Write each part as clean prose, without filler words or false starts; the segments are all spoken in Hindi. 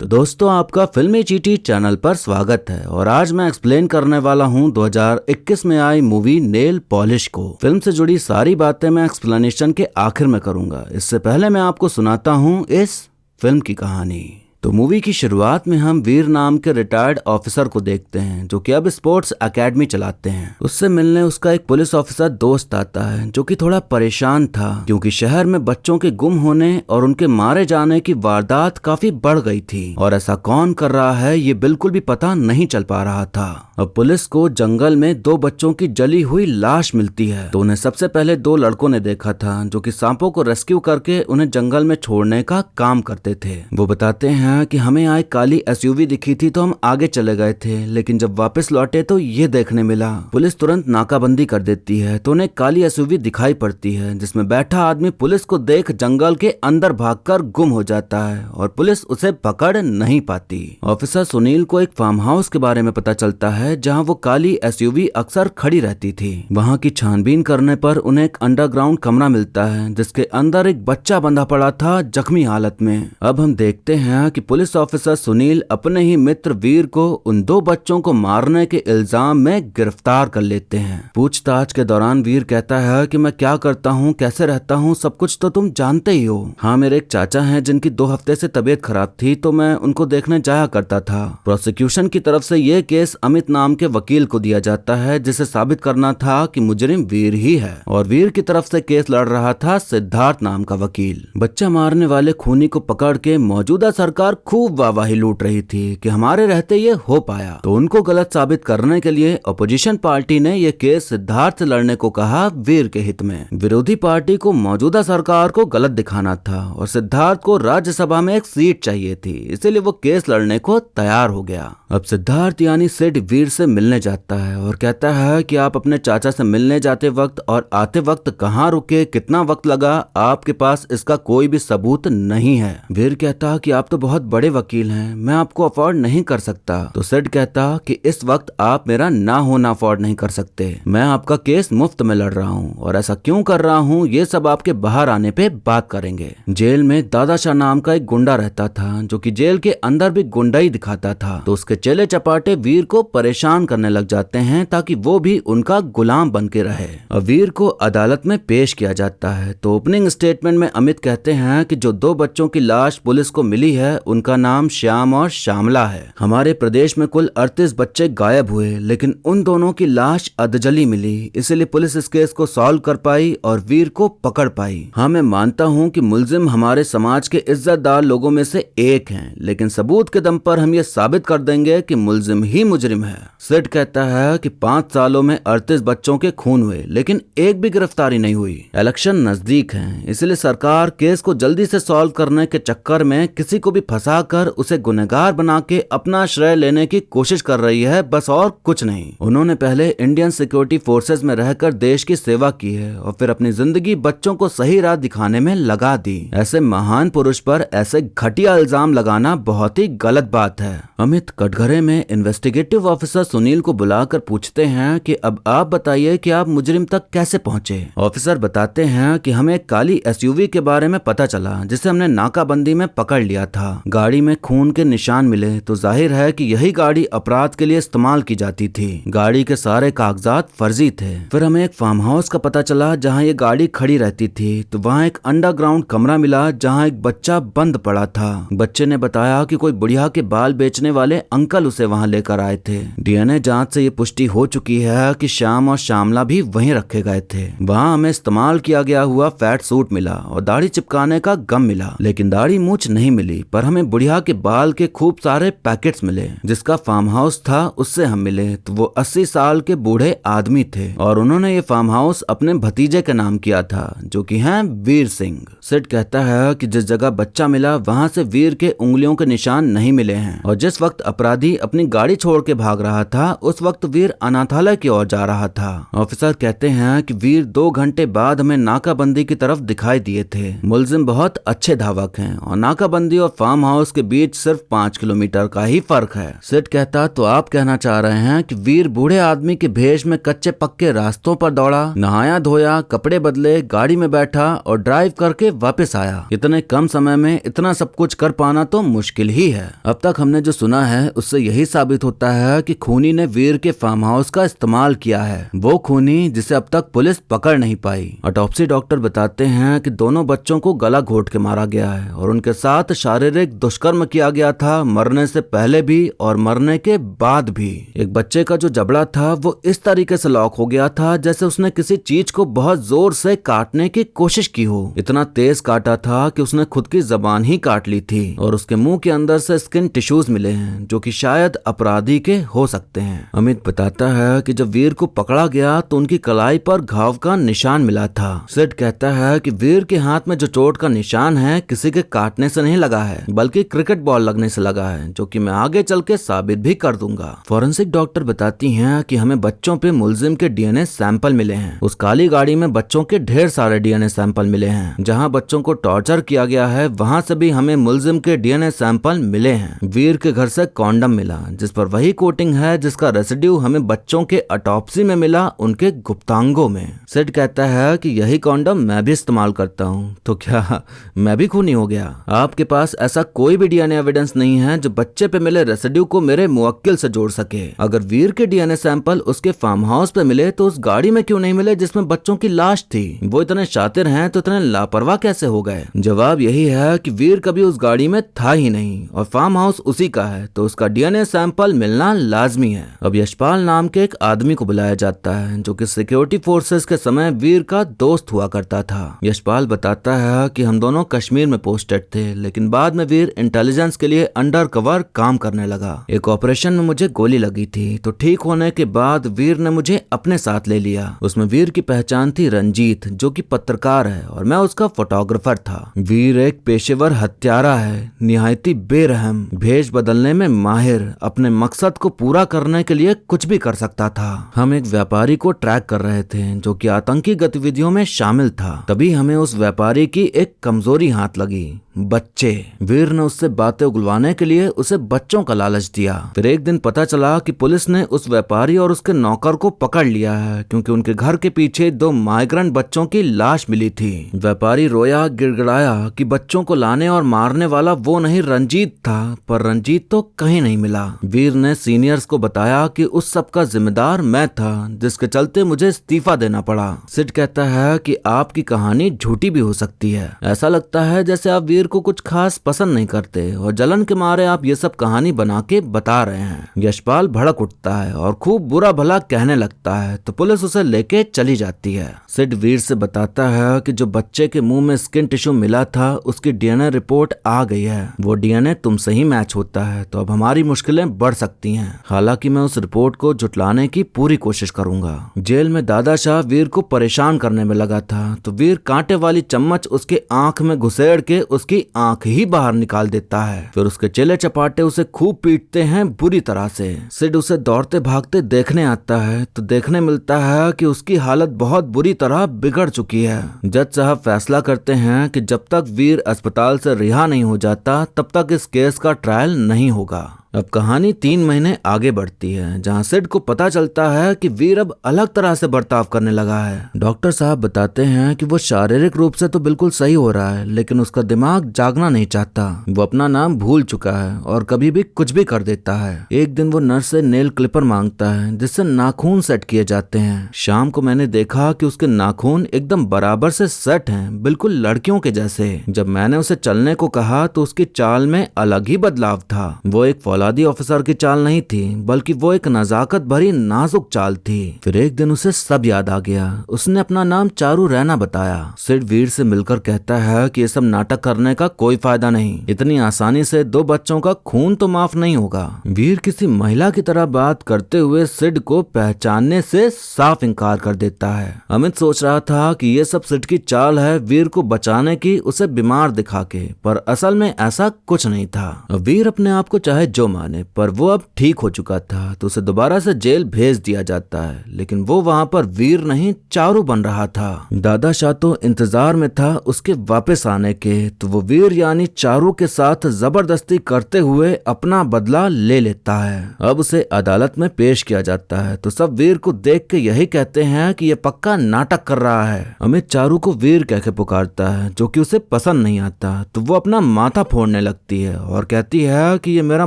तो दोस्तों आपका फिल्मी चीटी चैनल पर स्वागत है और आज मैं एक्सप्लेन करने वाला हूं 2021 में आई मूवी नेल पॉलिश को। फिल्म से जुड़ी सारी बातें मैं एक्सप्लेनेशन के आखिर में करूंगा। इससे पहले मैं आपको सुनाता हूं इस फिल्म की कहानी। तो मूवी की शुरुआत में हम वीर नाम के रिटायर्ड ऑफिसर को देखते हैं जो कि अब स्पोर्ट्स एकेडमी चलाते हैं। उससे मिलने उसका एक पुलिस ऑफिसर दोस्त आता है जो कि थोड़ा परेशान था क्योंकि शहर में बच्चों के गुम होने और उनके मारे जाने की वारदात काफी बढ़ गई थी और ऐसा कौन कर रहा है ये बिल्कुल भी पता नहीं चल पा रहा था। अब पुलिस को जंगल में 2 बच्चों की जली हुई लाश मिलती है तो उन्हें सबसे पहले 2 लड़कों ने देखा था जो कि सांपों को रेस्क्यू करके उन्हें जंगल में छोड़ने का काम करते थे। वो बताते हैं कि हमें यहाँ एक काली एसयूवी दिखी थी तो हम आगे चले गए थे, लेकिन जब वापस लौटे तो ये देखने मिला। पुलिस तुरंत नाकाबंदी कर देती है तो उन्हें काली एसयूवी दिखाई पड़ती है जिसमें बैठा आदमी पुलिस को देख जंगल के अंदर भागकर गुम हो जाता है और पुलिस उसे पकड़ नहीं पाती। ऑफिसर सुनील को एक फार्म हाउस के बारे में पता चलता है जहाँ वो काली एसयूवी अक्सर खड़ी रहती थी। वहाँ की छानबीन करने पर उन्हें एक अंडरग्राउंड कमरा मिलता है जिसके अंदर एक बच्चा बंधा पड़ा था जख्मी हालत में। अब हम देखते हैं कि पुलिस ऑफिसर सुनील अपने ही मित्र वीर को उन 2 बच्चों को मारने के इल्जाम में गिरफ्तार कर लेते हैं। पूछताछ के दौरान वीर कहता है कि मैं क्या करता हूँ, कैसे रहता हूँ, सब कुछ तो तुम जानते ही हो। हाँ, मेरे एक चाचा हैं जिनकी 2 हफ्ते से तबीयत खराब थी तो मैं उनको देखने जाया करता था। प्रोसिक्यूशन की तरफ से ये केस अमित नाम के वकील को दिया जाता है जिसे साबित करना था कि मुजरिम वीर ही है और वीर की तरफ से केस लड़ रहा था सिद्धार्थ नाम का वकील। बच्चा मारने वाले खूनी को पकड़ के मौजूदा सरकार खूब वाहवाही लूट रही थी कि हमारे रहते ये हो पाया, तो उनको गलत साबित करने के लिए अपोजिशन पार्टी ने ये केस सिद्धार्थ से लड़ने को कहा वीर के हित में। विरोधी पार्टी को मौजूदा सरकार को गलत दिखाना था और सिद्धार्थ को राज्यसभा में एक सीट चाहिए थी, इसीलिए वो केस लड़ने को तैयार हो गया। अब सिद्धार्थ यानी सिड वीर से मिलने जाता है और कहता है कि आप अपने चाचा से मिलने जाते वक्त और आते वक्त कहाँ रुके, कितना वक्त लगा, आपके पास इसका कोई भी सबूत नहीं है। वीर कहता कि आप तो बहुत बड़े वकील हैं, मैं आपको अफोर्ड नहीं कर सकता। तो सिड कहता कि इस वक्त आप मेरा ना होना अफोर्ड नहीं कर सकते, मैं आपका केस मुफ्त में लड़ रहा हूँ और ऐसा क्यों कर रहा हूँ ये सब आपके बाहर आने पे बात करेंगे। जेल में दादाशाह नाम का एक गुंडा रहता था जो कि जेल के अंदर भी गुंडाई दिखाता था, तो उसके चेले चपाटे वीर को परेशान करने लग जाते हैं ताकि वो भी उनका गुलाम बन के रहे। अब वीर को अदालत में पेश किया जाता है तो ओपनिंग स्टेटमेंट में अमित कहते हैं कि जो 2 बच्चों की लाश पुलिस को मिली है उनका नाम श्याम और श्यामला है। हमारे प्रदेश में कुल 38 बच्चे गायब हुए लेकिन उन दोनों की लाश अधजली मिली, इसलिए पुलिस इस केस को सॉल्व कर पाई और वीर को पकड़ पाई। हाँ, मैं मानता हूँ कि मुलजिम हमारे समाज के इज्जतदार लोगों में से एक हैं, लेकिन सबूत के दम पर हम ये साबित कर देंगे कि मुलजिम ही मुजरिम है। सिड कहता है कि 5 सालों में 38 बच्चों के खून हुए लेकिन एक भी गिरफ्तारी नहीं हुई। इलेक्शन नजदीक है इसलिए सरकार केस को जल्दी से सॉल्व करने के चक्कर में किसी को भी फंसा कर उसे गुनहगार बना के अपना श्रेय लेने की कोशिश कर रही है, बस और कुछ नहीं। उन्होंने पहले इंडियन सिक्योरिटी फोर्सेस में रहकर देश की सेवा की है और फिर अपनी जिंदगी बच्चों को सही राह दिखाने में लगा दी। ऐसे महान पुरुष पर ऐसे घटिया इल्जाम लगाना बहुत ही गलत बात है। अमित कटघरे में इन्वेस्टिगेटिव ऑफिसर सुनील को बुलाकर पूछते हैं कि अब आप बताइए कि आप मुजरिम तक कैसे पहुंचे। ऑफिसर बताते हैं कि हमें एक काली एसयूवी के बारे में पता चला जिसे हमने नाकाबंदी में पकड़ लिया था। गाड़ी में खून के निशान मिले तो जाहिर है कि यही गाड़ी अपराध के लिए इस्तेमाल की जाती थी। गाड़ी के सारे कागजात फर्जी थे। फिर हमें एक फार्म हाउस का पता चला जहां ये गाड़ी खड़ी रहती थी, तो वहां एक अंडरग्राउंड कमरा मिला जहां एक बच्चा बंद पड़ा था। बच्चे ने बताया कि कोई बुढ़िया के बाल बेचने वाले अंकल उसे वहां लेकर आए थे। डीएनए जांच से ये पुष्टि हो चुकी है कि श्याम और श्यामला भी वहीं रखे गए थे। वहां हमें इस्तेमाल किया गया हुआ फैट सूट मिला और दाढ़ी चिपकाने का गम मिला, लेकिन दाढ़ी मूछ नहीं मिली। पर हमें बुढ़िया के बाल के खूब सारे पैकेट्स मिले। जिसका फार्म हाउस था उससे हम मिले तो वो 80 साल के बूढ़े आदमी थे और उन्होंने ये फार्म हाउस अपने भतीजे के नाम किया था जो कि हैं वीर सिंह। सिड कहता है कि जिस जगह बच्चा मिला वहां से वीर के उंगलियों के निशान नहीं मिले हैं और जिस वक्त अपराधी अपनी गाड़ी छोड़ के भाग रहा था उस वक्त वीर अनाथालय की ओर जा रहा था। ऑफिसर कहते हैं कि वीर 2 घंटे बाद हमें नाकाबंदी की तरफ दिखाई दिए थे। मुलजिम बहुत अच्छे धावक हैं और नाकाबंदी और फार्म फार्म हाउस के बीच सिर्फ 5 किलोमीटर का ही फर्क है। सिड कहता, तो आप कहना चाह रहे हैं कि वीर बूढ़े आदमी के भेष में कच्चे पक्के रास्तों पर दौड़ा, नहाया धोया, कपड़े बदले, गाड़ी में बैठा और ड्राइव करके वापस आया। इतने कम समय में इतना सब कुछ कर पाना तो मुश्किल ही है। अब तक हमने जो सुना है उससे यही साबित होता है कि खूनी ने वीर के फार्म हाउस का इस्तेमाल किया है, वो खूनी जिसे अब तक पुलिस पकड़ नहीं पाई। ऑटोप्सी डॉक्टर बताते हैं कि दोनों बच्चों को गला घोट के मारा गया है और उनके साथ शारीरिक दुष्कर्म किया गया था, मरने से पहले भी और मरने के बाद भी। एक बच्चे का जो जबड़ा था वो इस तरीके से लॉक हो गया था जैसे उसने किसी चीज को बहुत जोर से काटने की कोशिश की हो। इतना तेज काटा था कि उसने खुद की जबान ही काट ली थी और उसके मुंह के अंदर से स्किन टिश्यूज मिले हैं जो कि शायद अपराधी के हो सकते हैं। अमित बताता है कि जब वीर को पकड़ा गया तो उनकी कलाई पर घाव का निशान मिला था। सिड कहता है कि वीर के हाथ में जो चोट का निशान है किसी के काटने से नहीं लगा है बल्कि क्रिकेट बॉल लगने से लगा है, जो कि मैं आगे चल के साबित भी कर दूंगा। फॉरेंसिक डॉक्टर बताती हैं कि हमें बच्चों पे मुलजिम के डीएनए सैंपल मिले हैं। उस काली गाड़ी में बच्चों के ढेर सारे डीएनए सैंपल मिले हैं। जहां बच्चों को टॉर्चर किया गया है वहां से भी हमें मुलजिम के डीएनए सैंपल मिले हैं। वीर के घर से कॉन्डम मिला जिस पर वही कोटिंग है जिसका रेसिड्यू हमें बच्चों के ऑटोप्सी में मिला उनके गुप्तांगों में। सिड कहता है कि यही कॉन्डम मैं भी इस्तेमाल करता हूँ, तो क्या मैं भी खूनी हो गया? आपके पास ऐसा कोई भी डीएनए एविडेंस नहीं है जो बच्चे पे मिले रेसिड्यू को मेरे मुवक्किल से जोड़ सके। अगर वीर के डीएनए सैंपल उसके फार्म हाउस पे मिले तो उस गाड़ी में क्यों नहीं मिले जिसमें बच्चों की लाश थी? वो इतने शातिर हैं तो इतने लापरवाह कैसे हो गए? जवाब यही है कि वीर कभी उस गाड़ी में था ही नहीं और फार्म हाउस उसी का है, तो उसका डीएनए सैंपल मिलना लाजमी है। अब यशपाल नाम के एक आदमी को बुलाया जाता है जो कि सिक्योरिटी फोर्सेस के समय वीर का दोस्त हुआ करता था। यशपाल बताता है कि हम दोनों कश्मीर में पोस्टेड थे, लेकिन बाद में वीर इंटेलिजेंस के लिए अंडर कवर काम करने लगा। एक ऑपरेशन में मुझे गोली लगी थी, तो ठीक होने के बाद वीर ने मुझे अपने साथ ले लिया। उसमें वीर की पहचान थी रंजीत, जो कि पत्रकार है और मैं उसका फोटोग्राफर था। वीर एक पेशेवर हत्यारा है, निहायती बेरहम, भेष बदलने में माहिर, अपने मकसद को पूरा करने के लिए कुछ भी कर सकता था। हम एक व्यापारी को ट्रैक कर रहे थे जो कि आतंकी गतिविधियों में शामिल था। तभी हमें उस व्यापारी की एक कमजोरी हाथ लगी, बच्चे। वीर ने उससे बातें उगलवाने के लिए उसे बच्चों का लालच दिया। फिर एक दिन पता चला कि पुलिस ने उस व्यापारी और उसके नौकर को पकड़ लिया है क्योंकि उनके घर के पीछे 2 माइग्रेंट बच्चों की लाश मिली थी। व्यापारी रोया गिड़गिड़ाया कि बच्चों को लाने और मारने वाला वो नहीं रंजीत था, पर रंजीत तो कहीं नहीं मिला। वीर ने सीनियर्स को बताया कि उस सब का जिम्मेदार मैं था, जिसके चलते मुझे इस्तीफा देना पड़ा। सिड कहता है कि आपकी कहानी झूठी भी हो सकती है। ऐसा लगता है जैसे आप वीर को कुछ खास पसंद नहीं करते और जलन के मारे आप ये सब कहानी बना के बता रहे हैं। यशपाल भड़क उठता है और खूब बुरा भला कहने लगता है, तो पुलिस उसे लेके चली जाती है। सिड वीर से बताता है कि जो बच्चे के मुंह में स्किन टिश्यू मिला था उसकी डीएनए रिपोर्ट आ गई है। वो डीएनए तुमसे ही मैच होता है, तो अब हमारी मुश्किलें बढ़ सकती हैं। हालांकि मैं उस रिपोर्ट को जुटलाने की पूरी कोशिश करूंगा। जेल में दादा शाह वीर को परेशान करने में लगा था, तो वीर कांटे वाली चम्मच उसके आंख में घुसेड़ के उसकी आंख ही बाहर निकाल देता है। फिर उसके चेले चपाटे उसे खूब पीटते हैं बुरी तरह से। सिड उसे दौड़ते भागते देखने आता है तो देखने मिलता है कि उसकी हालत बहुत बुरी तरह बिगड़ चुकी है। जज साहब फैसला करते हैं कि जब तक वीर अस्पताल से रिहा नहीं हो जाता तब तक इस केस का ट्रायल नहीं होगा। अब कहानी 3 महीने आगे बढ़ती है जहां सिड को पता चलता है कि वीर अब अलग तरह से बर्ताव करने लगा है। डॉक्टर साहब बताते हैं कि वो शारीरिक रूप से तो बिल्कुल सही हो रहा है, लेकिन उसका दिमाग जागना नहीं चाहता। वो अपना नाम भूल चुका है और कभी भी कुछ भी कर देता है। एक दिन वो नर्स से नेल क्लिपर मांगता है जिससे नाखून सेट किए जाते हैं। शाम को मैंने देखा कि उसके नाखून एकदम बराबर से सेट हैं, बिल्कुल लड़कियों के जैसे। जब मैंने उसे चलने को कहा तो उसकी चाल में अलग ही बदलाव था। वो एक फौलादी ऑफिसर की चाल नहीं थी, बल्कि वो एक नजाकत भरी नाजुक चाल थी। फिर एक दिन उसे सब याद आ गया। उसने अपना नाम चारू रैना बताया। सिड वीर से मिलकर कहता है कि ये सब नाटक करने का कोई फायदा नहीं। इतनी आसानी से 2 बच्चों का खून तो माफ नहीं होगा। वीर किसी महिला की तरह बात करते हुए सिड को पहचानने से साफ इनकार कर देता है। अमित सोच रहा था कि ये सब सिड की चाल है वीर को बचाने की, उसे बीमार दिखा के, पर असल में ऐसा कुछ नहीं था। वीर अपने आप को चाहे जो माने, पर वो अब ठीक हो चुका था तो उसे दोबारा से जेल भेज दिया जाता है। लेकिन वो वहाँ पर वीर नहीं चारू बन रहा था। दादा शाह तो इंतजार में था उसके वापस आने के, तो वो वीर यानी चारू के साथ जबरदस्ती करते हुए अपना बदला ले लेता है। अब उसे अदालत में पेश किया जाता है तो सब वीर को देख के यही कहते हैं कि ये पक्का नाटक कर रहा है। अमित चारू को वीर कह के पुकारता है जो कि उसे पसंद नहीं आता, तो वो अपना माथा फोड़ने लगती है और कहती है कि ये मेरा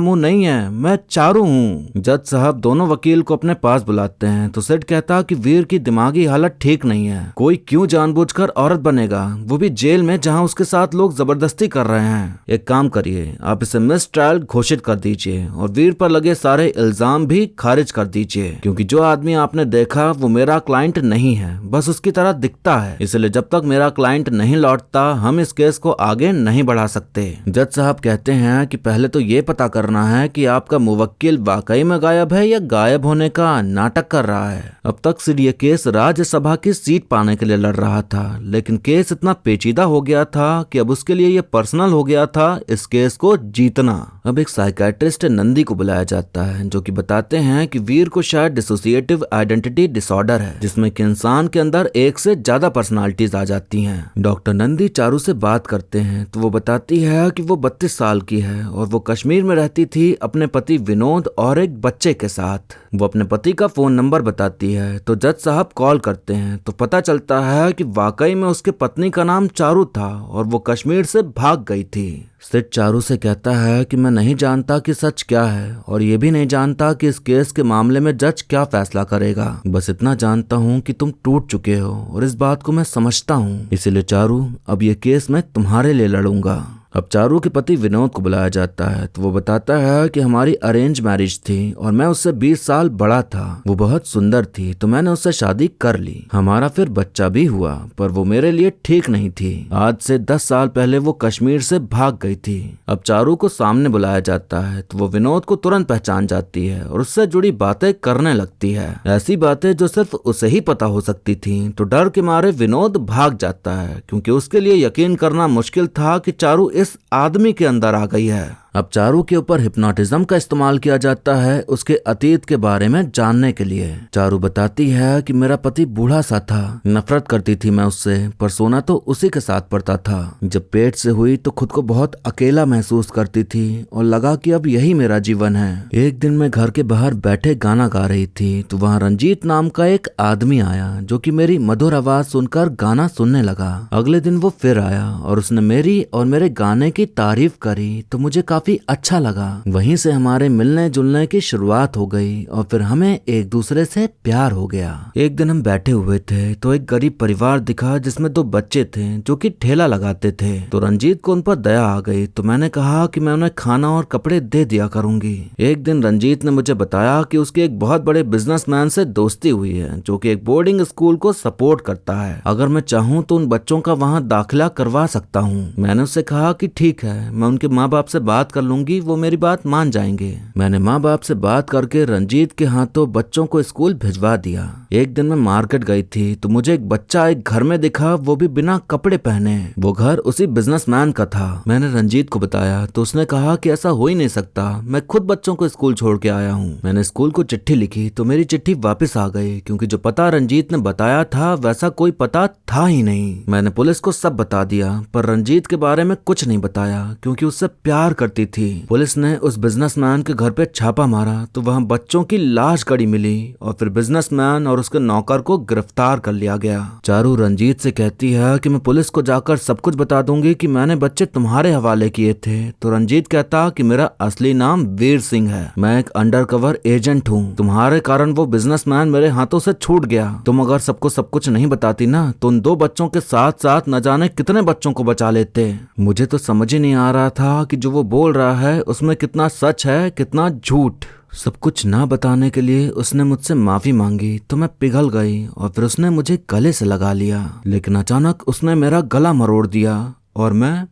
मुंह नहीं है, मैं चारू हूँ। जज साहब दोनों वकील को अपने पास बुलाते हैं तो सेठ कहता कि वीर की दिमागी हालत ठीक नहीं है, कोई क्यों जानबूझकर औरत बनेगा, वो भी जेल में जहाँ उसके साथ लोग जबरदस्ती कर रहे हैं। एक काम करिए, आप इसे मिस ट्रायल घोषित कर दीजिए और वीर पर लगे सारे इल्जाम भी खारिज कर दीजिए, क्योंकि जो आदमी आपने देखा वो मेरा क्लाइंट नहीं है, बस उसकी तरह दिखता है। इसलिए जब तक मेरा क्लाइंट नहीं लौटता हम इस केस को आगे नहीं बढ़ा सकते। जज साहब कहते हैं कि पहले तो ये पता करना है कि आपका मुवक्किल वाकई में गायब है या गायब होने का नाटक कर रहा है। अब तक सिर्फ ये केस राज्यसभा की सीट पाने के लिए लड़ रहा था, लेकिन केस इतना पेचीदा हो गया था कि अब उसके लिए ये पर्सनल हो गया था इस केस को जीतना। अब एक साइकियाट्रिस्ट नंदी को बुलाया जाता है जो कि बताते हैं कि वीर को शायद डिसोसिएटिव आइडेंटिटी डिसऑर्डर है, जिसमें कि इंसान के अंदर एक से ज्यादा पर्सनालिटीज आ जाती हैं। डॉक्टर नंदी चारू से बात करते हैं तो वो बताती है कि वो 32 साल की है और वो कश्मीर में रहती थी अपने पति विनोद और एक बच्चे के साथ। वो अपने पति का फोन नंबर बताती है तो जज साहब कॉल करते हैं तो पता चलता है कि वाकई में उसके पत्नी का नाम चारू था और वो कश्मीर से भाग गई थी। सेठ चारू से कहता है कि मैं नहीं जानता कि सच क्या है और ये भी नहीं जानता कि इस केस के मामले में जज क्या फैसला करेगा, बस इतना जानता हूँ कि तुम टूट चुके हो और इस बात को मैं समझता हूँ, इसलिए चारू अब ये केस मैं तुम्हारे लिए लड़ूंगा। अब चारू के पति विनोद को बुलाया जाता है तो वो बताता है कि हमारी अरेंज मैरिज थी और मैं उससे 20 साल बड़ा था, वो बहुत सुंदर थी तो मैंने उससे शादी कर ली, हमारा फिर बच्चा भी हुआ, पर वो मेरे लिए ठीक नहीं थी। आज से 10 साल पहले वो कश्मीर से भाग गई थी। अब चारू को सामने बुलाया जाता है तो वो विनोद को तुरंत पहचान जाती है और उससे जुड़ी बातें करने लगती है, ऐसी बातें जो सिर्फ उसे ही पता हो सकती थी। तो डर के मारे विनोद भाग जाता है क्योंकि उसके लिए यकीन करना मुश्किल था कि चारू इस आदमी के अंदर आ गई है। अब चारू के ऊपर हिप्नोटिज्म का इस्तेमाल किया जाता है उसके अतीत के बारे में जानने के लिए। चारू बताती है कि मेरा पति बूढ़ा सा था, नफरत करती थी मैं उससे, पर सोना तो उसी के साथ पड़ता था। जब पेट से हुई तो खुद को बहुत अकेला महसूस करती थी और लगा कि अब यही मेरा जीवन है। एक दिन मैं घर के बाहर बैठे गाना गा रही थी तो वहाँ रंजीत नाम का एक आदमी आया जो कि मेरी मधुर आवाज सुनकर गाना सुनने लगा। अगले दिन वो फिर आया और उसने मेरी और मेरे गाने की तारीफ करी तो मुझे काफी अच्छा लगा। वहीं से हमारे मिलने जुलने की शुरुआत हो गई और फिर हमें एक दूसरे से प्यार हो गया। एक दिन हम बैठे हुए थे तो एक गरीब परिवार दिखा जिसमें 2 बच्चे थे जो कि ठेला लगाते थे। तो रंजीत को उन पर दया आ गई तो मैंने कहा कि मैं उन्हें खाना और कपड़े दे दिया करूंगी। एक दिन रंजीत ने मुझे बताया कि उसके एक बहुत बड़े बिजनेसमैन से दोस्ती हुई है जो कि एक बोर्डिंग स्कूल को सपोर्ट करता है, अगर मैं चाहूँ तो उन बच्चों का वहाँ दाखिला करवा सकता हूँ। मैंने उससे कहा कि ठीक है, मैं उनके माँ बाप से बात कर लूंगी, वो मेरी बात मान जाएंगे। मैंने माँ बाप से बात करके रंजीत के हाथों बच्चों को स्कूल भिजवा दिया। एक दिन मैं मार्केट गई थी तो मुझे एक बच्चा एक घर में दिखा, वो भी बिना कपड़े पहने। वो घर उसी बिजनेसमैन का था। मैंने रंजीत को बताया तो उसने कहा कि ऐसा हो ही नहीं सकता, मैं खुद बच्चों को स्कूल छोड़ के आया हूँ। मैंने स्कूल को चिट्ठी लिखी तो मेरी चिट्ठी वापस आ गई क्योंकि जो पता रंजीत ने बताया था वैसा कोई पता था ही नहीं। मैंने पुलिस को सब बता दिया पर रंजीत के बारे में कुछ नहीं बताया क्योंकि उससे प्यार करती थी। पुलिस ने उस बिजनेसमैन के घर पे छापा मारा तो वहाँ बच्चों की लाश गड़ी मिली और फिर बिजनेसमैन और उसके नौकर को गिरफ्तार कर लिया गया। चारू रंजीत से कहती है कि मैं पुलिस को जाकर सब कुछ बता दूंगी कि मैंने बच्चे तुम्हारे हवाले किए थे। तो रंजीत कहता कि मेरा असली नाम वीर सिंह है, मैं एक अंडरकवर एजेंट हूँ, तुम्हारे कारण वो बिजनेसमैन मेरे हाथों से छूट गया। तुम अगर सबको सब कुछ नहीं बताती ना तो उन 2 बच्चों के साथ साथ न जाने कितने बच्चों को बचा लेते। मुझे तो समझ ही नहीं आ रहा था कि जो वो बोल रहा है उसमें कितना सच है कितना झूठ। सब कुछ ना बताने के लिए उसने मुझसे माफी मांगी तो मैं पिघल गई और फिर उसने मुझे गले से लगा लिया, लेकिन अचानक उसने मेरा गला मरोड़ दिया और मैं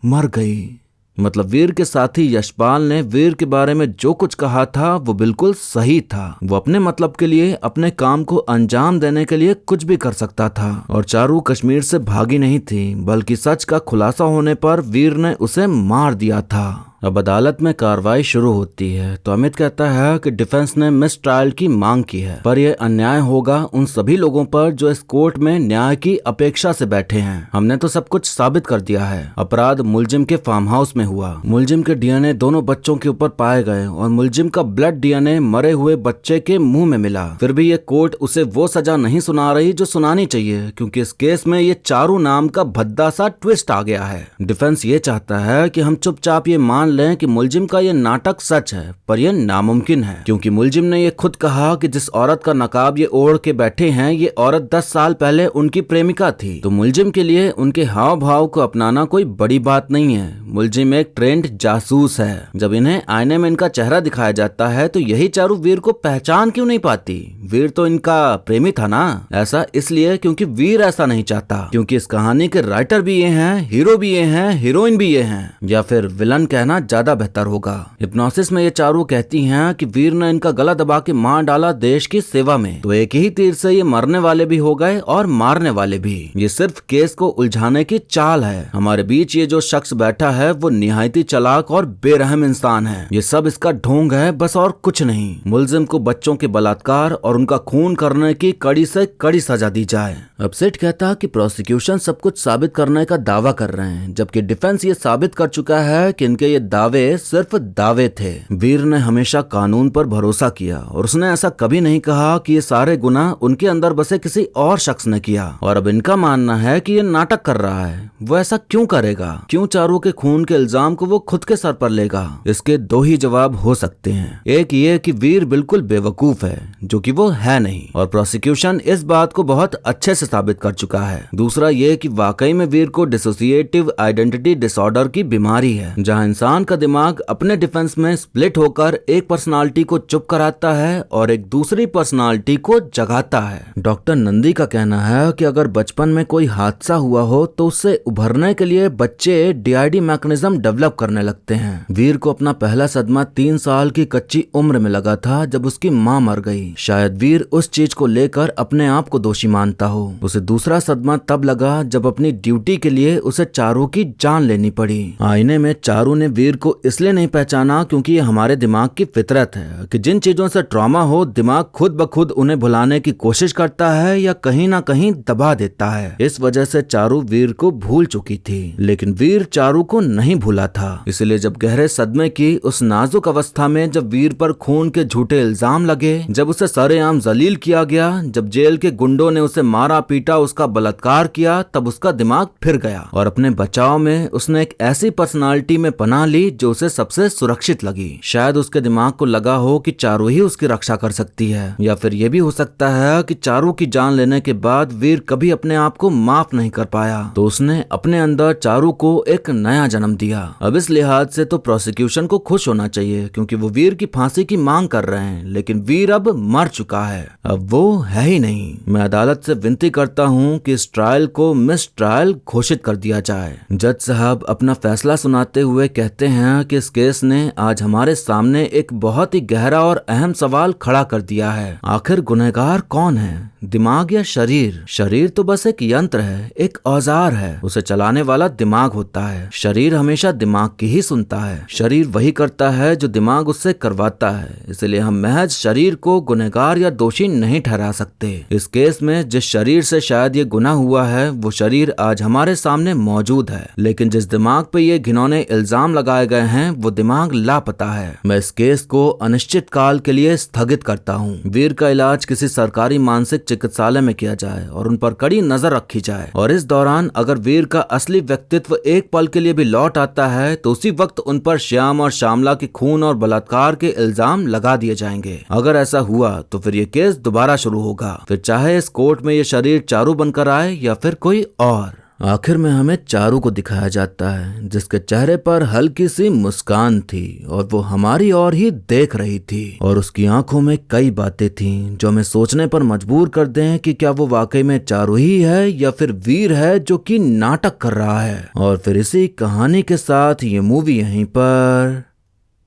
मर गई। मतलब वीर के साथी यशपाल ने वीर के बारे में जो कुछ कहा था वो बिल्कुल सही था। वो अपने मतलब के लिए, अपने काम को अंजाम देने के लिए कुछ भी कर सकता था। और चारू कश्मीर से भागी नहीं थी बल्कि सच का खुलासा होने पर वीर ने उसे मार दिया था। अब अदालत में कार्रवाई शुरू होती है तो अमित कहता है कि डिफेंस ने मिस ट्रायल की मांग की है, पर यह अन्याय होगा उन सभी लोगों पर जो इस कोर्ट में न्याय की अपेक्षा से बैठे हैं। हमने तो सब कुछ साबित कर दिया है। अपराध मुलजिम के फार्म हाउस में हुआ। मुलजिम के डीएनए दोनों बच्चों के ऊपर पाए गए और मुलजिम का ब्लड डीएनए मरे हुए बच्चे के मुंह में मिला। फिर भी ये कोर्ट उसे वो सजा नहीं सुना रही जो सुनानी चाहिए, क्योंकि इस केस में ये चारू नाम का भद्दा सा ट्विस्ट आ गया है। डिफेंस ये चाहता है कि हम चुपचाप ये मान लें कि मुलजिम का ये नाटक सच है, पर यह नामुमकिन है, क्योंकि मुलजिम ने ये खुद कहा कि जिस औरत का नकाब ये ओढ़ के बैठे हैं ये औरत 10 साल पहले उनकी प्रेमिका थी। तो मुलजिम के लिए उनके हाव भाव को अपनाना कोई बड़ी बात नहीं है। मुलजिम एक ट्रेंड जासूस है। जब इन्हें आईने में इनका चेहरा दिखाया जाता है तो यही चारू वीर को पहचान क्यों नहीं पाती? वीर तो इनका प्रेमी था ना। ऐसा इसलिए क्योंकि वीर ऐसा नहीं चाहता, क्योंकि इस कहानी के राइटर भी ये हैं, हीरो भी ये हैं, हीरोइन भी ये हैं, या फिर विलन कहना ज्यादा बेहतर होगा। हिप्नोसिस में ये चारू कहती हैं कि वीर ने इनका गला दबा के मार डाला देश की सेवा में। तो एक ही तीर से ये मरने वाले भी हो गए और मारने वाले भी। ये सिर्फ केस को उलझाने की चाल है। हमारे बीच ये जो शख्स बैठा है वो निहायती चालाक और बेरहम इंसान है। ये सब इसका ढोंग है, बस और कुछ नहीं। मुलजिम को बच्चों के बलात्कार और उनका खून करने की कड़ी से कड़ी सजा दी जाए। अब सेठ कहता कि प्रोसिक्यूशन सब कुछ साबित करने का दावा कर रहे हैं, जबकि डिफेंस ये साबित कर चुका है कि इनके ये दावे सिर्फ दावे थे। वीर ने हमेशा कानून पर भरोसा किया और उसने ऐसा कभी नहीं कहा कि ये सारे गुनाह उनके अंदर बसे किसी और शख्स ने किया। और अब इनका मानना है कि ये नाटक कर रहा है। वो ऐसा क्यों करेगा? क्यों चारू के खून के इल्जाम को वो खुद के सर पर लेगा? इसके दो ही जवाब हो सकते हैं। एक ये कि वीर बिल्कुल बेवकूफ है, जो कि वो है नहीं, और प्रोसिक्यूशन इस बात को बहुत अच्छे से साबित कर चुका है। दूसरा ये कि वाकई में वीर को डिसोसिएटिव आइडेंटिटी डिसऑर्डर की बीमारी है, जहां इंसान का दिमाग अपने डिफेंस में स्प्लिट होकर एक पर्सनालिटी को चुप कराता है और एक दूसरी पर्सनालिटी को जगाता है। डॉक्टर नंदी का कहना है कि अगर बचपन में कोई हादसा हुआ हो तो उससे उभरने के लिए बच्चे डीआईडी मैकेनिज्म डेवलप करने लगते हैं। वीर को अपना पहला सदमा 3 साल की कच्ची उम्र में लगा था, जब उसकी माँ मर गई। शायद वीर उस चीज को लेकर अपने आप को दोषी मानता हो। उसे दूसरा सदमा तब लगा जब अपनी ड्यूटी के लिए उसे चारू की जान लेनी पड़ी। आईने में चारू ने वीर को इसलिए नहीं पहचाना क्योंकि ये हमारे दिमाग की फितरत है कि जिन चीजों से ट्रॉमा हो दिमाग खुद ब खुद उन्हें भुलाने की कोशिश करता है या कहीं ना कहीं दबा देता है। इस वजह से चारू वीर को भूल चुकी थी, लेकिन वीर चारू को नहीं भूला था। इसलिए जब गहरे सदमे की उस नाजुक अवस्था में जब वीर पर खून के झूठे इल्जाम लगे, जब उसे सरेआम जलील किया गया, जब जेल के गुंडों ने उसे मारा पीटा, उसका बलात्कार किया, तब उसका दिमाग फिर गया और अपने बचाव में उसने एक ऐसी पर्सनालिटी में पनाह ली जो उसे सबसे सुरक्षित लगी। शायद उसके दिमाग को लगा हो कि चारू ही उसकी रक्षा कर सकती है, या फिर यह भी हो सकता है कि चारू की जान लेने के बाद वीर कभी अपने आप को माफ नहीं कर पाया, तो उसने अपने अंदर चारू को एक नया जन्म दिया। अब इस लिहाज से तो प्रोसिक्यूशन को खुश होना चाहिए, क्योंकि वो वीर की फांसी की मांग कर रहे हैं, लेकिन वीर अब मर चुका है, अब वो है ही नहीं। मैं अदालत से विनती करता हूँ कि इस ट्रायल को मिस ट्रायल घोषित कर दिया जाए। जज साहब अपना फैसला सुनाते हुए कहते हैं कि इस केस ने आज हमारे सामने एक बहुत ही गहरा और अहम सवाल खड़ा कर दिया है। आखिर गुनहगार कौन है, दिमाग या शरीर? शरीर तो बस एक यंत्र है, एक औजार है, उसे चलाने वाला दिमाग होता है। शरीर हमेशा दिमाग की ही सुनता है। शरीर वही करता है जो दिमाग उससे करवाता है। इसलिए हम महज शरीर को गुनहगार या दोषी नहीं ठहरा सकते। इस केस में जिस शरीर से शायद ये गुनाह हुआ है वो शरीर आज हमारे सामने मौजूद है, लेकिन जिस दिमाग पे ये घिनौने इल्जाम लगाए गए हैं वो दिमाग लापता है। मैं इस केस को अनिश्चित काल के लिए स्थगित करता हूँ। वीर का इलाज किसी सरकारी मानसिक चिकित्सालय में किया जाए और उन पर कड़ी नजर रखी जाए, और इस दौरान अगर वीर का असली व्यक्तित्व एक पल के लिए भी लौट आता है तो उसी वक्त उन पर श्याम और श्यामला के खून और बलात्कार के इल्जाम लगा दिए जाएंगे। अगर ऐसा हुआ तो फिर ये केस दोबारा शुरू होगा, फिर चाहे इस कोर्ट में ये शरीर चारू बनकर आए या फिर कोई और। आखिर में हमें चारू को दिखाया जाता है जिसके चेहरे पर हल्की सी मुस्कान थी और वो हमारी ओर ही देख रही थी, और उसकी आंखों में कई बातें थीं जो हमें सोचने पर मजबूर कर दें कि क्या वो वाकई में चारू ही है या फिर वीर है जो कि नाटक कर रहा है। और फिर इसी कहानी के साथ ये मूवी यहीं पर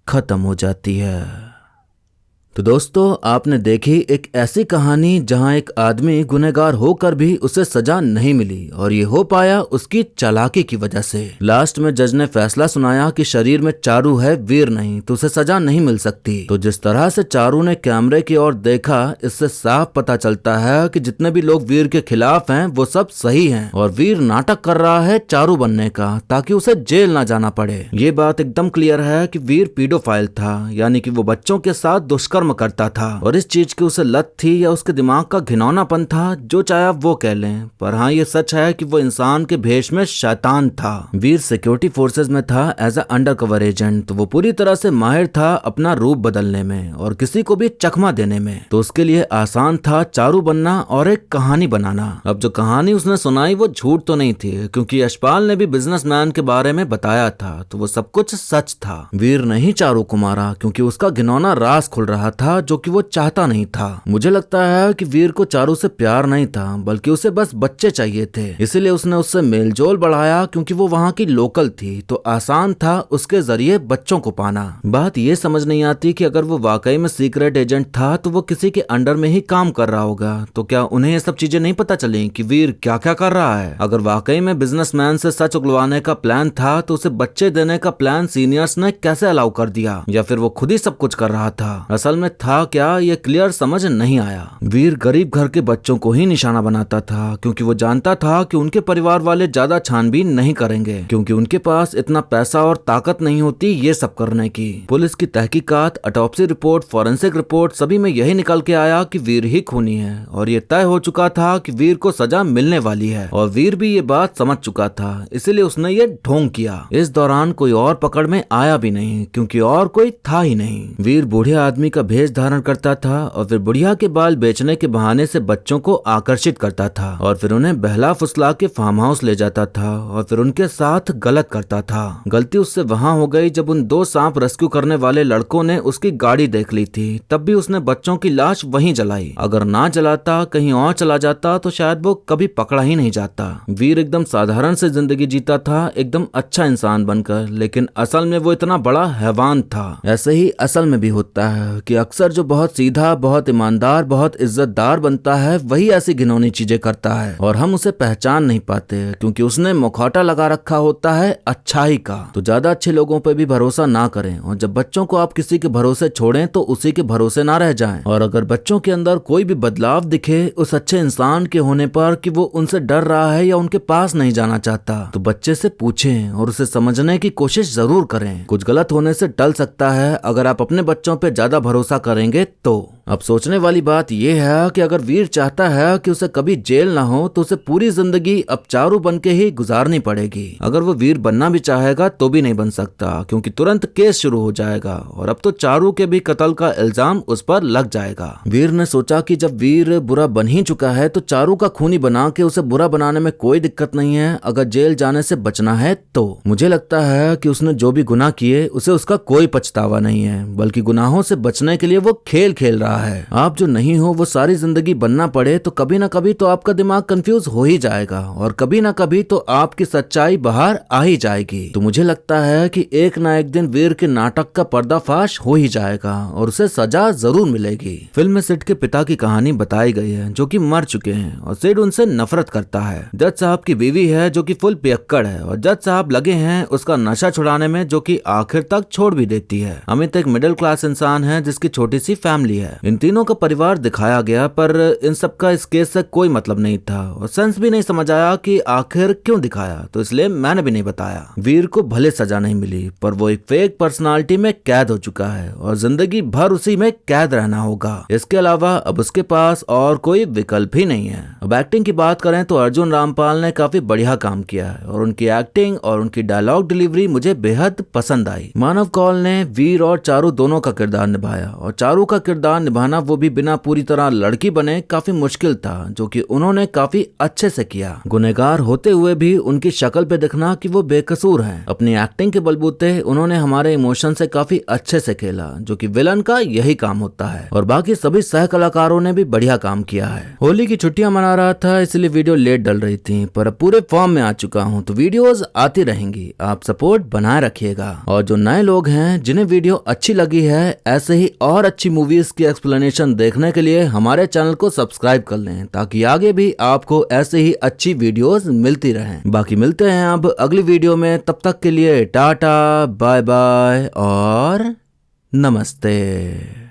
खत्म हो जाती है। तो दोस्तों, आपने देखी एक ऐसी कहानी जहां एक आदमी गुनहगार होकर भी उसे सजा नहीं मिली और ये हो पाया उसकी चालाकी की वजह से। लास्ट में जज ने फैसला सुनाया कि शरीर में चारू है, वीर नहीं, तो उसे सजा नहीं मिल सकती। तो जिस तरह से चारू ने कैमरे की ओर देखा, इससे साफ पता चलता है कि जितने भी लोग वीर के खिलाफ हैं वो सब सही हैं और वीर नाटक कर रहा है चारू बनने का ताकि उसे जेल ना जाना पड़े। ये बात एकदम क्लियर है कि वीर पीडोफाइल था, यानी कि वो बच्चों के साथ दुष्कर्म करता था और इस चीज की उसे लत थी या उसके दिमाग का घिनौनापन था, जो चाहे आप वो कह लें। पर हाँ, ये सच है कि वो इंसान के भेष में शैतान था। वीर सिक्योरिटी फोर्सेस में था एज अ अंडरकवर एजेंट, तो वो पूरी तरह से माहिर था अपना रूप बदलने में और किसी को भी चकमा देने में। तो उसके लिए आसान था चारू बनना और एक कहानी बनाना। अब जो कहानी उसने सुनाई वो झूठ तो नहीं थी, क्योंकि यशपाल ने भी बिजनेसमैन के बारे में बताया था, तो वो सब कुछ सच था। वीर ने ही चारू को मारा क्योंकि उसका घिनौना राज खुल रहा था जो कि वो चाहता नहीं था। मुझे लगता है कि वीर को चारू से प्यार नहीं था, बल्कि उसे बस बच्चे चाहिए थे, इसीलिए उसने उससे मेलजोल बढ़ाया क्योंकि वो वहाँ की लोकल थी, तो आसान था उसके जरिए बच्चों को पाना। बात ये समझ नहीं आती कि अगर वो वाकई में सीक्रेट एजेंट था तो वो किसी के अंडर में ही काम कर रहा होगा, तो क्या उन्हें ये सब चीजें नहीं पता चली कि वीर क्या क्या कर रहा है? अगर वाकई में बिजनेसमैन से सच उगलवाने का प्लान था तो उसे बच्चे देने का प्लान सीनियर्स ने कैसे अलाउ कर दिया, या फिर वो खुद ही सब कुछ कर रहा था? असल में था क्या, ये क्लियर समझ नहीं आया। वीर गरीब घर के बच्चों को ही निशाना बनाता था क्योंकि वो जानता था कि उनके परिवार वाले ज्यादा छानबीन नहीं करेंगे, क्योंकि उनके पास इतना पैसा और ताकत नहीं होती ये सब करने की। पुलिस की तहकीकात, ऑटोप्सी रिपोर्ट, फॉरेंसिक रिपोर्ट, सभी में यही निकल के आया कि वीर ही खूनी है और ये तय हो चुका था कि वीर को सजा मिलने वाली है और वीर भी ये बात समझ चुका था, इसीलिए उसने ये ढोंग किया। इस दौरान कोई और पकड़ में आया भी नहीं क्योंकि और कोई था ही नहीं। वीर बूढ़े आदमी का भेष धारण करता था और फिर बुढ़िया के बाल बेचने के बहाने से बच्चों को आकर्षित करता था और फिर उन्हें बहला फुसला के फार्म हाउस ले जाता था और फिर उनके साथ गलत करता था। गलती उससे वहां हो गई जब उन 2 सांप रेस्क्यू करने वाले लड़कों ने उसकी गाड़ी देख ली थी, तब भी उसने बच्चों की लाश वहीं जलाई। अगर ना जलाता, कहीं और चला जाता तो शायद वो कभी पकड़ा ही नहीं जाता। वीर एकदम साधारण से जिंदगी जीता था, एकदम अच्छा इंसान बनकर, लेकिन असल में वो इतना बड़ा हैवान था। ऐसे ही असल में भी होता है कि अक्सर जो बहुत सीधा, बहुत ईमानदार, बहुत इज्जतदार बनता है वही ऐसी घिनौनी चीजें करता है और हम उसे पहचान नहीं पाते क्योंकि उसने मुखौटा लगा रखा होता है अच्छाई का। तो ज्यादा अच्छे लोगों पे भी भरोसा ना करें और जब बच्चों को आप किसी के भरोसे छोड़ें तो उसी के भरोसे ना रह जाएं। और अगर बच्चों के अंदर कोई भी बदलाव दिखे उस अच्छे इंसान के होने पर कि वो उनसे डर रहा है या उनके पास नहीं जाना चाहता, तो बच्चे से पूछें और उसे समझने की कोशिश जरूर करें। कुछ गलत होने से टल सकता है अगर आप अपने बच्चों पे ज्यादा भरोसा करेंगे तो। अब सोचने वाली बात यह है कि अगर वीर चाहता है कि उसे कभी जेल ना हो तो उसे पूरी जिंदगी अब चारू बन के ही गुजारनी पड़ेगी। अगर वो वीर बनना भी चाहेगा तो भी नहीं बन सकता क्योंकि तुरंत केस शुरू हो जाएगा और अब तो चारू के भी कत्ल का इल्जाम उस पर लग जाएगा। वीर ने सोचा कि जब वीर बुरा बन ही चुका है तो चारू का खूनी बना के उसे बुरा बनाने में कोई दिक्कत नहीं है अगर जेल जाने से बचना है तो। मुझे लगता है कि उसने जो भी गुनाह किए उसे उसका कोई पछतावा नहीं है, बल्कि गुनाहों से बचने के लिए वो खेल खेल रहा है। आप जो नहीं हो वो सारी जिंदगी बनना पड़े तो कभी ना कभी तो आपका दिमाग कंफ्यूज हो ही जाएगा और कभी ना कभी तो आपकी सच्चाई बाहर आ ही जाएगी। तो मुझे लगता है कि एक ना एक दिन वीर के नाटक का पर्दाफाश हो ही जाएगा और उसे सजा जरूर मिलेगी। फिल्म में सिड के पिता की कहानी बताई गई है जो कि मर चुके हैं और सिड उनसे नफरत करता है। जज साहब की बीवी है जो कि फुल पियक्कड़ है और जज साहब लगे हैं उसका नशा छुड़ाने में, जो कि आखिर तक छोड़ भी देती है। अमित एक मिडिल क्लास इंसान है जिसकी छोटी सी फैमिली है। इन तीनों का परिवार दिखाया गया पर इन सब का इस केस से कोई मतलब नहीं था और सेंस भी नहीं समझ आया कि आखिर क्यों दिखाया, तो इसलिए मैंने भी नहीं बताया। वीर को भले सजा नहीं मिली पर वो एक फेक पर्सनालिटी में कैद हो चुका है और जिंदगी भर उसी में कैद रहना होगा। इसके अलावा अब उसके पास और कोई विकल्प ही नहीं है। अब एक्टिंग की बात करें तो अर्जुन रामपाल ने काफी बढ़िया काम किया है और उनकी एक्टिंग और उनकी डायलॉग डिलीवरी मुझे बेहद पसंद आई। मानव कौल ने वीर और चारू दोनों का किरदार निभाया और चारू का किरदार निभाना, वो भी बिना पूरी तरह लड़की बने, काफी मुश्किल था, जो कि उन्होंने काफी अच्छे से किया। गुनहगार होते हुए भी उनकी शक्ल पे दिखना कि वो बेकसूर हैं। अपनी एक्टिंग के बलबूते उन्होंने हमारे इमोशन से काफी अच्छे से खेला, जो कि विलन का यही काम होता है। और बाकी सभी सह कलाकारों ने भी बढ़िया काम किया है। होली की छुट्टियां मना रहा था, इसलिए वीडियो लेट डल रही थी, पर अब पूरे फॉर्म में आ चुका हूं, तो वीडियोस आती रहेंगी। आप सपोर्ट बनाए रखिएगा। और जो नए लोग हैं जिन्हें वीडियो अच्छी लगी है, ऐसे ही और अच्छी मूवीज की एक्सप्लेनेशन देखने के लिए हमारे चैनल को सब्सक्राइब कर लें, ताकि आगे भी आपको ऐसे ही अच्छी वीडियोस मिलती रहें। बाकी मिलते हैं अब अगली वीडियो में, तब तक के लिए टाटा बाय बाय और नमस्ते।